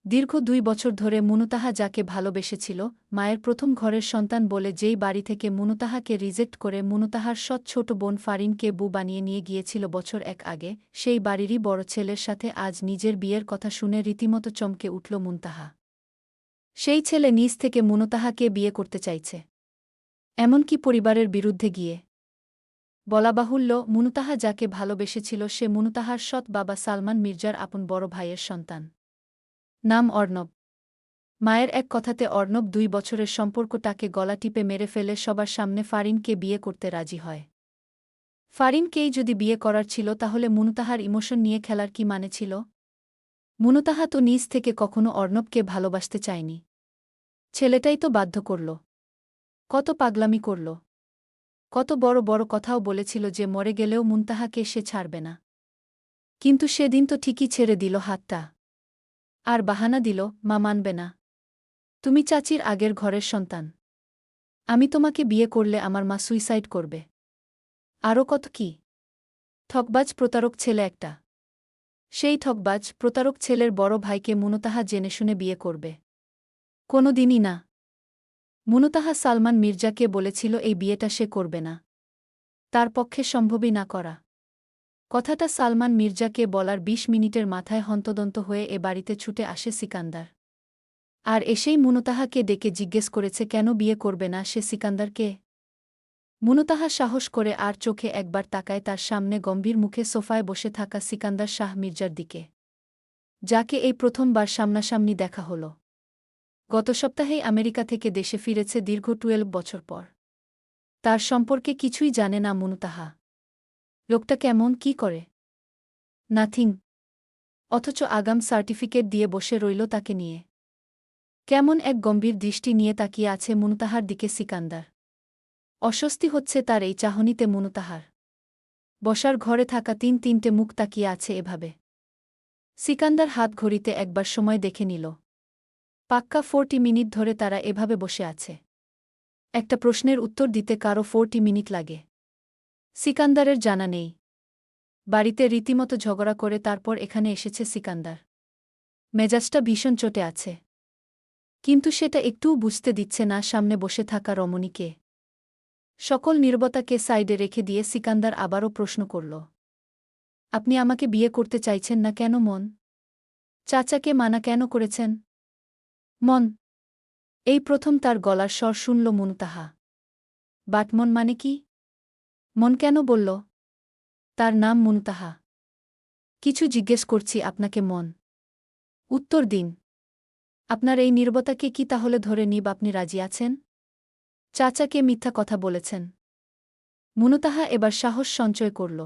দীর্ঘ ২ বছর ধরে মুনতাহা যাকে ভালোবেসেছিল, মায়ের প্রথম ঘরের সন্তান বলে যেই বাড়ি থেকে মুনতাহাকে রিজেক্ট করে মুনতাহার সৎ ছোট বোন ফারিনকে বউ বানিয়ে নিয়ে গিয়েছিল বছর এক আগে, সেই বাড়িরই বড় ছেলের সাথে আজ নিজের বিয়ের কথা শুনে রীতিমতো চমকে উঠল মুনতাহা। সেই ছেলে নিজ থেকে মুনতাহাকে বিয়ে করতে চাইছে, এমনকি পরিবারের বিরুদ্ধে গিয়ে। বলা বাহুল্য, মুনতাহা যাকে ভালোবেসেছিল সে মুনতাহার সৎ বাবা সালমান মির্জার আপন বড় ভাইয়ের সন্তান। নাম অর্ণব। মায়ের এক কথাতে অর্ণব ২ বছরের সম্পর্কটাকে গলা টিপে মেরে ফেলে সবার সামনে ফারিনকে বিয়ে করতে রাজি হয়। ফারিনকেই যদি বিয়ে করার ছিল তাহলে মুনতাহার ইমোশন নিয়ে খেলার কি মানে ছিল? মুনতাহা তো নিজ থেকে কখনো অর্ণবকে ভালোবাসতে চায়নি। ছেলেটাই তো বাধ্য করল। কত পাগলামি করল। কত বড় বড় কথাও বলেছিল যে মরে গেলেও মুনতাহাকে সে ছাড়বে না। কিন্তু সেদিন তো ঠিকই ছেড়ে দিল হাতটা। আর বাহানা দিল, মা মানবে না। তুমি চাচির আগের ঘরের সন্তান। আমি তোমাকে বিয়ে করলে আমার মা সুইসাইড করবে। আরও কত কি। ঠকবাজ প্রতারক ছেলে একটা। সেই ঠকবাজ প্রতারক ছেলের বড় ভাইকে মুনতাহা জেনে শুনে বিয়ে করবে? কোনো দিনই না। মুনতাহা সালমান মির্জাকে বলেছিল এই বিয়েটা সে করবে না। তার পক্ষে সম্ভবই না করা। কথাটা সালমান মির্জাকে বলার ২০ মিনিটের মাথায় হন্তদন্ত হয়ে এ বাড়িতে ছুটে আসে সিকান্দার। আর এসেই মুনতাহাকে ডেকে জিজ্ঞেস করেছে কেন বিয়ে করবে না সে সিকান্দারকে। মুনতাহা সাহস করে আর চোখে একবার তাকায় তার সামনে গম্ভীর মুখে সোফায় বসে থাকা সিকান্দার শাহ মির্জার দিকে, যাকে এই প্রথমবার সামনাসামনি দেখা হল। গত সপ্তাহেই আমেরিকা থেকে দেশে ফিরেছে দীর্ঘ ১২ বছর পর। তার সম্পর্কে কিছুই জানে না মুনতাহা। লোকটা কেমন, কি করে? নাথিং। অথচ আগাম সার্টিফিকেট দিয়ে বসে রইল তাকে নিয়ে। কেমন এক গম্ভীর দৃষ্টি নিয়ে তাকিয়ে আছে মুনতাহার দিকে সিকান্দার। অস্বস্তি হচ্ছে তার এই চাহনিতে মুনতাহার। বসার ঘরে থাকা ৩-৩টে মুখ তাকিয়ে আছে এভাবে। সিকান্দার হাত ঘড়িতে একবার সময় দেখে নিল। পাক্কা ৪০ মিনিট ধরে তারা এভাবে বসে আছে। একটা প্রশ্নের উত্তর দিতে কারও ৪০ মিনিট লাগে। সিকান্দারের জানা নেই। বাড়িতে রীতিমতো ঝগড়া করে তারপর এখানে এসেছে সিকান্দার। মেজাজটা ভীষণ চটে আছে। কিন্তু সেটা একটুও বুঝতে দিচ্ছে না সামনে বসে থাকা রমণীকে। সকল নীরবতাকে সাইডে রেখে দিয়ে সিকান্দার আবারও প্রশ্ন করল, আপনি আমাকে বিয়ে করতে চাইছেন না কেন মন? চাচাকে মানা কেন করেছেন? মন। এই প্রথম তার গলার স্বর শুনল মুনতাহা। বাট মন মানে কি? মন কেন বলল? তার নাম মুনতাহা। কিছু জিজ্ঞেস করছি আপনাকে মন। উত্তর দিন। আপনার এই নীরবতাকে কি তাহলে ধরে নিব আপনি রাজি আছেন? চাচাকে মিথ্যা কথা বলেছেন। মুনতাহা এবার সাহস সঞ্চয় করল।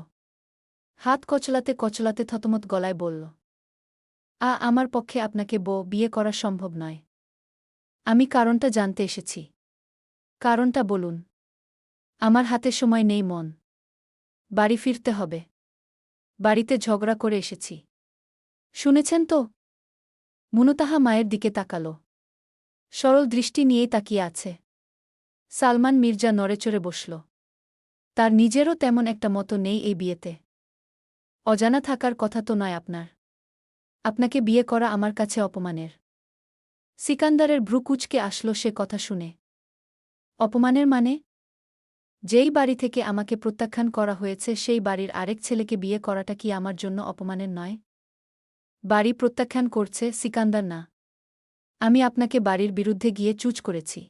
হাত কচলাতে কচলাতে থতমত গলায় বলল, আমার পক্ষে আপনাকে বিয়ে করা সম্ভব নয়। আমি কারণটা জানতে এসেছি। কারণটা বলুন। আমার হাতে সময় নেই মন। বাড়ি ফিরতে হবে। বাড়িতে ঝগড়া করে এসেছি। শুনেছেন তো? মুনতাহা মায়ের দিকে তাকাল। সরল দৃষ্টি নিয়েই তাকিয়ে আছে। সালমান মির্জা নড়েচড়ে বসল। তার নিজেরও তেমন একটা মতো নেই এই বিয়েতে। অজানা থাকার কথা তো নয় আপনার। আপনাকে বিয়ে করা আমার কাছে অপমানের। সিকান্দারের ভ্রু কুঁচকে আসল সে কথা শুনে। অপমানের মানে? যেই বাড়ি থেকে আমাকে প্রত্যাখ্যান করা হয়েছে সেই বাড়ির আরেক ছেলেকে বিয়ে করাটা কি আমার জন্য অপমানের নয়? বাড়ি প্রত্যাখ্যান করছে, সিকান্দার না। আমি আপনাকে বাড়ির বিরুদ্ধে গিয়ে চুজ করেছি।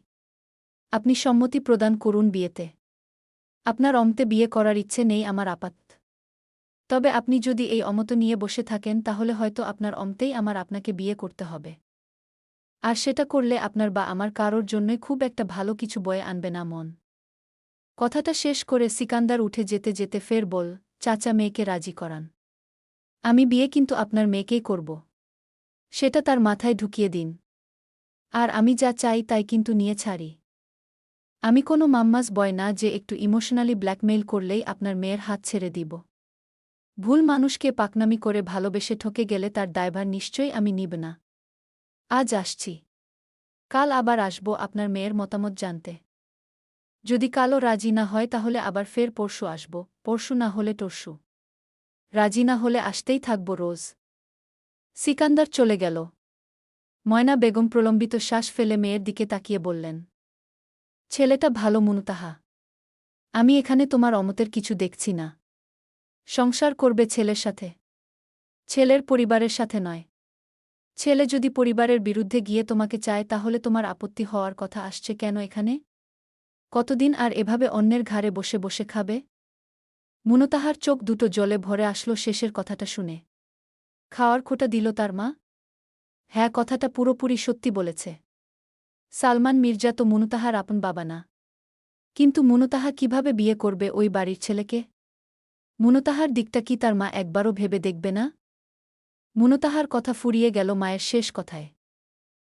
আপনি সম্মতি প্রদান করুন বিয়েতে। আপনার অমতে বিয়ে করার ইচ্ছে নেই আমার আপাত। তবে আপনি যদি এই অমত নিয়ে বসে থাকেন তাহলে হয়তো আপনার অমতেই আমার আপনাকে বিয়ে করতে হবে। আর সেটা করলে আপনার বা আমার কারোর জন্যই খুব একটা ভালো কিছু বয়ে আনবে না মন। কথাটা শেষ করে সিকান্দার উঠে যেতে যেতে ফের বল, চাচা মেয়েকে রাজি করান। আমি বিয়ে কিন্তু আপনার মেয়েকেই করব। সেটা তার মাথায় ঢুকিয়ে দিন। আর আমি যা চাই তাই কিন্তু নিয়ে ছাড়ি। আমি কোনো মাম্মাস বয় না যে একটু ইমোশনালি ব্ল্যাকমেইল করলেই আপনার মেয়ের হাত ছেড়ে দিব। ভুল মানুষকে পাকনামি করে ভালোবেসে ঠকে গেলে তার দায়ভার নিশ্চয়ই আমি নিব না। আজ আসছি। কাল আবার আসব আপনার মেয়ের মতামত জানতে। যদি কালও রাজি না হয় তাহলে আবার ফের পরশু আসব, পরশু না হলে তরশু। রাজি না হলে আসতেই থাকব রোজ। সিকান্দার চলে গেল। ময়না বেগম প্রলম্বিত শ্বাস ফেলে মেয়ের দিকে তাকিয়ে বললেন, ছেলেটা ভালো মুনতাহা। আমি এখানে তোমার অমতের কিছু দেখছি না। সংসার করবে ছেলের সাথে, ছেলের পরিবারের সাথে নয়। ছেলে যদি পরিবারের বিরুদ্ধে গিয়ে তোমাকে চায় তাহলে তোমার আপত্তি হওয়ার কথা আসছে কেন এখানে? কতদিন আর এভাবে অন্যের ঘাড়ে বসে বসে খাবে? মুনতাহার চোখ দুটো জলে ভরে আসলো শেষের কথাটা শুনে। খাওয়ার খোঁটা দিল তার মা? হ্যাঁ, কথাটা পুরোপুরি সত্যি বলেছে। সালমান মির্জা তো মুনতাহার আপন বাবা না। কিন্তু মুনতাহা কিভাবে বিয়ে করবে ওই বাড়ির ছেলেকে? মুনতাহার দিকটা কি তার মা একবারও ভেবে দেখবে না? মুনতাহার কথা ফুরিয়ে গেল মায়ের শেষ কথায়।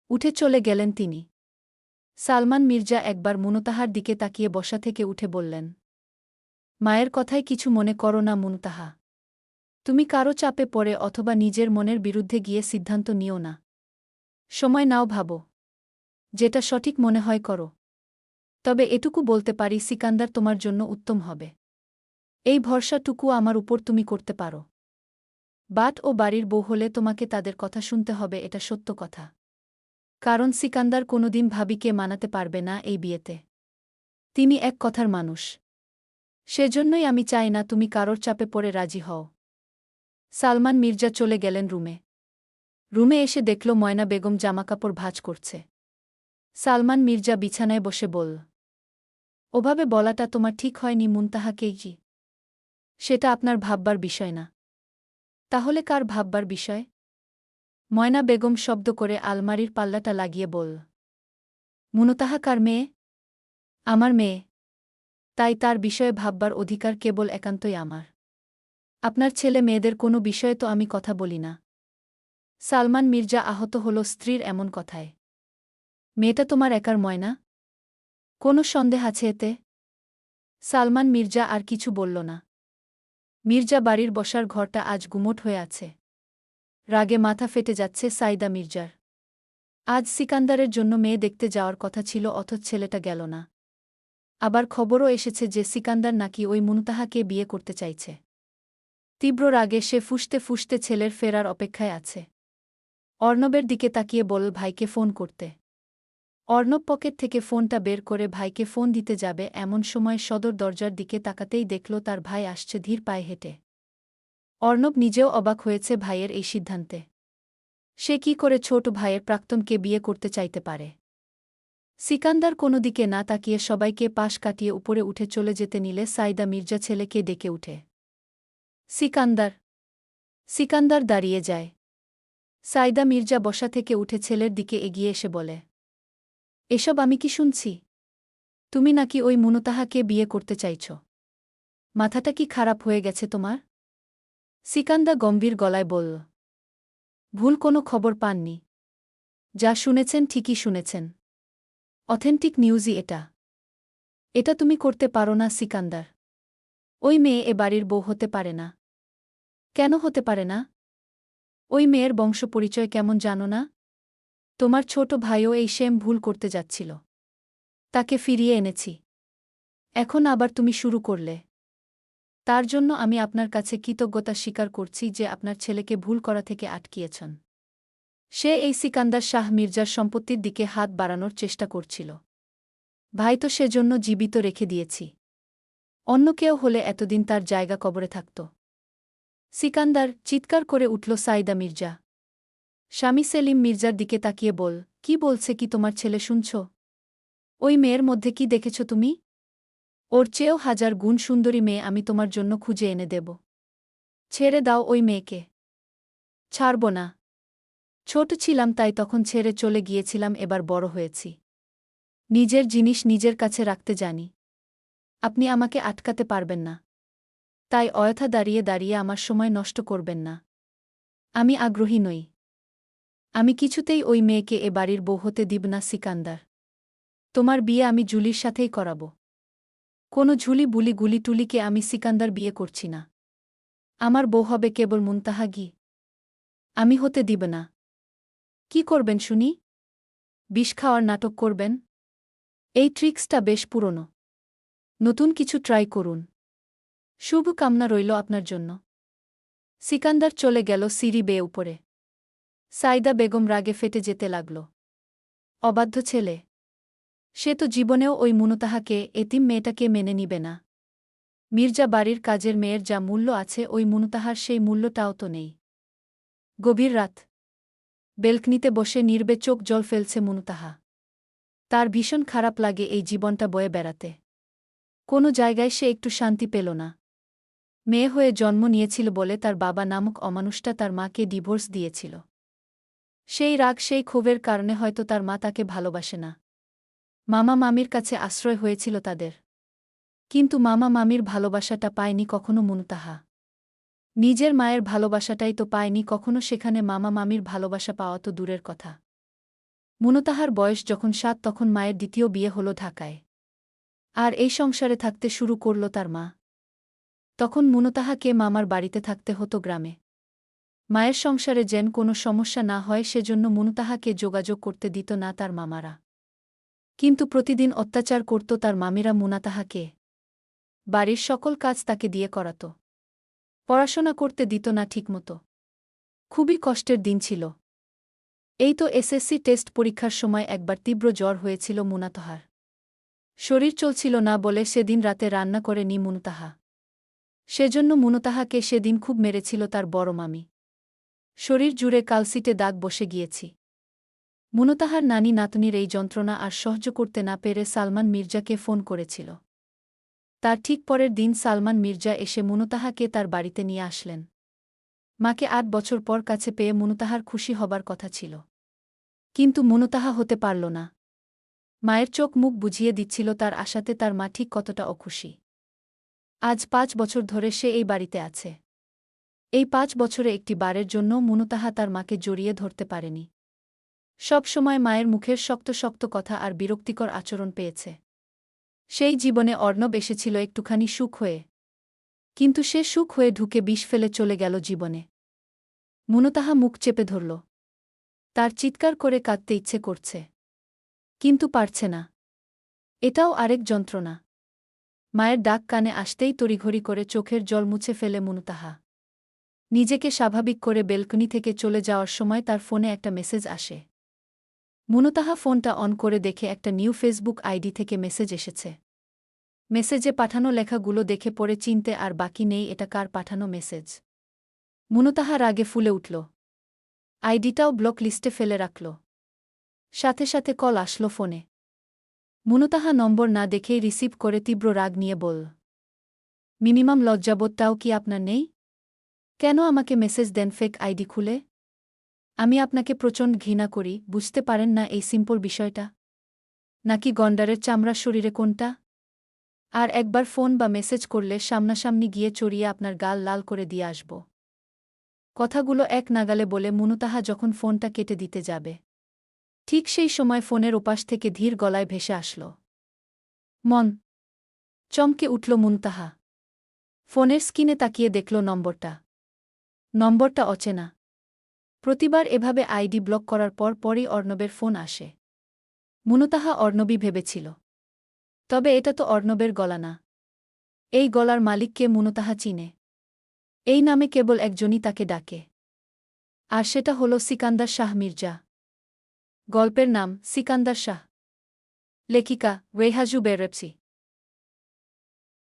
উঠে চলে গেলেন তিনি। সালমান মির্জা একবার মুনতাহার দিকে তাকিয়ে বসা থেকে উঠে বললেন, মায়ের কথায় কিছু মনে করো না মুনতাহা। তুমি কারো চাপে পড়ে অথবা নিজের মনের বিরুদ্ধে গিয়ে সিদ্ধান্ত নিও না। সময় নাও, ভাবো। যেটা সঠিক মনে হয় করো। তবে এটুকু বলতে পারি, সিকান্দার তোমার জন্য উত্তম হবে। এই ভরসাটুকু আমার উপর তুমি করতে পারো। বাট ও বাড়ির বউ হলে তোমাকে তাদের কথা শুনতে হবে, এটা সত্য কথা। কারণ সিকান্দার কোনোদিন ভাবিকে মানাতে পারবে না এই বিয়েতে। তিনি এক কথার মানুষ। সেজন্যই আমি চাই না তুমি কারোর চাপে পড়ে রাজি হও। সালমান মির্জা চলে গেলেন রুমে। রুমে এসে দেখল ময়না বেগম জামাকাপড় ভাঁজ করছে। সালমান মির্জা বিছানায় বসে বলল, ওভাবে বলাটা তোমার ঠিক হয়নি মুনতাহাকেই জি। সেটা আপনার ভাববার বিষয় না। তাহলে কার ভাববার বিষয়? ময়না বেগম শব্দ করে আলমারির পাল্লাটা লাগিয়ে বলল, মুনতাহা কার মেয়ে? আমার মেয়ে। তাই তার বিষয়ে ভাববার অধিকার কেবল একান্তই আমার। আপনার ছেলে মেয়েদের কোনো বিষয়ে তো আমি কথা বলি না। সালমান মির্জা আহত হল স্ত্রীর এমন কথায়। মেয়েটা তোমার একার ময়না? কোনো সন্দেহ আছে এতে? সালমান মির্জা আর কিছু বলল না। মির্জা বাড়ির বসার ঘরটা আজ গুমোট হয়ে আছে। রাগে মাথা ফেটে যাচ্ছে সাইদা মির্জার। আজ সিকান্দারের জন্য মেয়ে দেখতে যাওয়ার কথা ছিল, অথচ ছেলেটা গেল না। আবার খবরও এসেছে যে সিকান্দার নাকি ওই মুনতাহাকে বিয়ে করতে চাইছে। তীব্র রাগে সে ফুঁসতে ফুঁসতে ছেলের ফেরার অপেক্ষায় আছে। অর্ণবের দিকে তাকিয়ে বলল ভাইকে ফোন করতে। অর্ণব পকেট থেকে ফোনটা বের করে ভাইকে ফোন দিতে যাবে, এমন সময় সদর দরজার দিকে তাকাতেই দেখল তার ভাই আসছে ধীর পায়ে হেঁটে। অর্ণব নিজেও অবাক হয়েছে ভাইয়ের এই সিদ্ধান্তে। সে কি করে ছোট ভাইয়ের প্রাক্তনকে বিয়ে করতে চাইতে পারে? সিকান্দার কোনো দিকে না তাকিয়ে সবাইকে পাশ কাটিয়ে উপরে উঠে চলে যেতে নিলে সাইদা মির্জা ছেলেকে ডেকে উঠে, সিকান্দার। সিকান্দার দাঁড়িয়ে যায়। সাইদা মির্জা বসা থেকে উঠে ছেলের দিকে এগিয়ে এসে বলে, এসব আমি কি শুনছি? তুমি নাকি ওই মুনতাহাকে বিয়ে করতে চাইছ? মাথাটা কি খারাপ হয়ে গেছে তোমার? সিকান্দা গম্ভীর গলায় বলল, ভুল কোনো খবর পাননি। যা শুনেছেন ঠিকই শুনেছেন। অথেন্টিক নিউজই এটা। এটা তুমি করতে পারো না সিকান্দার। ওই মেয়ে এ বাড়ির বউ হতে পারে না। কেন হতে পারে না? ওই মেয়ের বংশ পরিচয় কেমন জানো না? তোমার ছোট ভাইও এই সেম ভুল করতে যাচ্ছিল। তাকে ফিরিয়ে এনেছি। এখন আবার তুমি শুরু করলে। তার জন্য আমি আপনার কাছে কৃতজ্ঞতা স্বীকার করছি যে আপনার ছেলেকে ভুল করা থেকে আটকিয়েছেন। সে এই সিকান্দার শাহ মির্জার সম্পত্তির দিকে হাত বাড়ানোর চেষ্টা করছিল। ভাই তো সেজন্য জীবিত রেখে দিয়েছি। অন্য কেউ হলে এতদিন তার জায়গা কবরে থাকত। সিকান্দার, চিৎকার করে উঠল সাইদা মির্জা। স্বামী সেলিম মির্জার দিকে তাকিয়ে বল, কি বলছে কি তোমার ছেলে শুনছ? ওই মেয়ের মধ্যে কি দেখেছ তুমি? ওর চেয়েও হাজার গুণ সুন্দরী মেয়ে আমি তোমার জন্য খুঁজে এনে দেব। ছেড়ে দাও ওই মেয়েকে। ছাড়ব না। ছোট ছিলাম তাই তখন ছেড়ে চলে গিয়েছিলাম, এবার বড় হয়েছি। নিজের জিনিস নিজের কাছে রাখতে জানি। আপনি আমাকে আটকাতে পারবেন না। তাই অযথা দাঁড়িয়ে দাঁড়িয়ে আমার সময় নষ্ট করবেন না। আমি আগ্রহী নই। আমি কিছুতেই ওই মেয়েকে এ বাড়ির বউ হতে দিব না সিকান্দার। তোমার বিয়ে আমি জুলির সাথেই করাব। কোনো ঝুলি বুলি গুলি টুলিকে আমি সিকান্দার বিয়ে করছি না। আমার বউ হবে কেবল মুনতাহা গি। আমি হতে দিব না। কি করবেন শুনি? বিষ খাওয়ার নাটক করবেন? এই ট্রিক্সটা বেশ পুরনো। নতুন কিছু ট্রাই করুন। শুভ কামনা রইল আপনার জন্য। সিকান্দার চলে গেল সিঁড়ি বেয়ে উপরে। সাইদা বেগম রাগে ফেটে যেতে লাগল। অবাধ্য ছেলে! সে তো জীবনেও ওই মুনতাহাকে, এতিম মেয়েটাকে মেনে নিবে না। মির্জা বাড়ির কাজের মেয়ের যা মূল্য আছে ওই মুনতাহার সেই মূল্যটাও তো নেই। গভীর রাত। বেলকনিতে বসে নির্বে চোখ জল ফেলছে মুনতাহা। তার ভীষণ খারাপ লাগে এই জীবনটা বয়ে বেড়াতে। কোনো জায়গায় সে একটু শান্তি পেল না। মেয়ে হয়ে জন্ম নিয়েছিল বলে তার বাবা নামক অমানুষটা তার মাকে ডিভোর্স দিয়েছিল। সেই রাগ, সেই ক্ষোভের কারণে হয়তো তার মা তাকে ভালোবাসে না। মামা মামির কাছে আশ্রয় হয়েছিল তাদের। কিন্তু মামা মামির ভালোবাসাটা পায়নি কখনো মুনতাহা। নিজের মায়ের ভালোবাসাটাই তো পায়নি কখনো, সেখানে মামা মামির ভালোবাসা পাওয়া তো দূরের কথা। মুনতাহার বয়স যখন ৭ তখন মায়ের দ্বিতীয় বিয়ে হল ঢাকায়। আর এই সংসারে থাকতে শুরু করল তার মা। তখন মুনতাহাকে মামার বাড়িতে থাকতে হতো গ্রামে। মায়ের সংসারে যেন কোনো সমস্যা না হয় সেজন্য মুনতাহাকে যোগাযোগ করতে দিত না তার মামারা। কিন্তু প্রতিদিন অত্যাচার করত তার মামিরা মুনতাহাকে। বাড়ির সকল কাজ তাকে দিয়ে করাত। পড়াশোনা করতে দিত না ঠিকমতো। খুবই কষ্টের দিন ছিল। এই তো এসএসসি টেস্ট পরীক্ষার সময় একবার তীব্র জ্বর হয়েছিল মুনতাহার। শরীর চলছিল না বলে সেদিন রাতে রান্না করে নি মুনতাহা। সেজন্য মুনতাহাকে সেদিন খুব মেরেছিল তার বড় মামি। শরীর জুড়ে কালসিটে দাগ বসে গিয়েছি। মুনতাহার নানি নাতনির এই যন্ত্রণা আর সহ্য করতে না পেরে সালমান মির্জাকে ফোন করেছিল। তার ঠিক পরের দিন সালমান মির্জা এসে মুনতাহাকে তার বাড়িতে নিয়ে আসলেন। মাকে ৮ বছর পর কাছে পেয়ে মুনতাহার খুশি হবার কথা ছিল। কিন্তু মুনতাহা হতে পারল না। মায়ের চোখ মুখ বুঝিয়ে দিচ্ছিল তার আশাতে তার মা ঠিক কতটা অখুশি। আজ ৫ বছর ধরে সে এই বাড়িতে আছে। এই ৫ বছরে একটি বারের জন্য মুনতাহা তার মাকে জড়িয়ে ধরতে পারেনি। সব সময় মায়ের মুখের শক্ত শক্ত কথা আর বিরক্তিকর আচরণ পেয়েছে। সেই জীবনে অর্ণব এসেছিল একটুখানি সুখ হয়ে। কিন্তু সে সুখ হয়ে ঢুকে বিষ ফেলে চলে গেল জীবনে। মুনতাহা মুখ চেপে ধরল। তার চিৎকার করে কাঁদতে ইচ্ছে করছে। কিন্তু পারছে না। এটাও আরেক যন্ত্রণা। মায়ের ডাক কানে আসতেই তড়িঘড়ি করে চোখের জল মুছে ফেলে মুনতাহা। নিজেকে স্বাভাবিক করে বেলকনি থেকে চলে যাওয়ার সময় তার ফোনে একটা মেসেজ আসে। মুনতাহা ফোনটা অন করে দেখে একটা নিউ ফেসবুক আইডি থেকে মেসেজ এসেছে। মেসেজে পাঠানো লেখাগুলো দেখে পড়ে চিনতে আর বাকি নেই এটা কার পাঠানো মেসেজ। মুনতাহা রাগে ফুলে উঠল। আইডিটাও ব্লক লিস্টে ফেলে রাখল। সাথে সাথে কল আসল ফোনে। মুনতাহা নম্বর না দেখেই রিসিভ করে তীব্র রাগ নিয়ে বলল, মিনিমাম লজ্জাবোধটাও কি আপনার নেই? কেন আমাকে মেসেজ দেন ফেক আইডি খুলে? আমি আপনাকে প্রচণ্ড ঘৃণা করি, বুঝতে পারেন না এই সিম্পল বিষয়টা? নাকি গন্ডারের চামড়া শরীরে কোনটা? আর একবার ফোন বা মেসেজ করলে সামনাসামনি গিয়ে চড়িয়ে আপনার গাল লাল করে দিয়ে আসব। কথাগুলো এক নাগালে বলে মুনতাহা যখন ফোনটা কেটে দিতে যাবে, ঠিক সেই সময় ফোনের ওপাশ থেকে ধীর গলায় ভেসে আসল, মন। চমকে উঠল মুনতাহা। ফোনের স্ক্রিনে তাকিয়ে দেখল নম্বরটা। নম্বরটা অচেনা। প্রতিবার এভাবে আইডি ব্লক করার পর পরই অর্ণবের ফোন আসে। মুনতাহা অর্ণবই ভেবেছিল। তবে এটা তো অর্ণবের গলা না। এই গলার মালিককে মুনতাহা চিনে। এই নামে কেবল একজনই তাকে ডাকে। আর সেটা হল সিকান্দার শাহ মির্জা। গল্পের নাম সিকান্দার শাহ। লেখিকা রেহাজু বেরেপসি।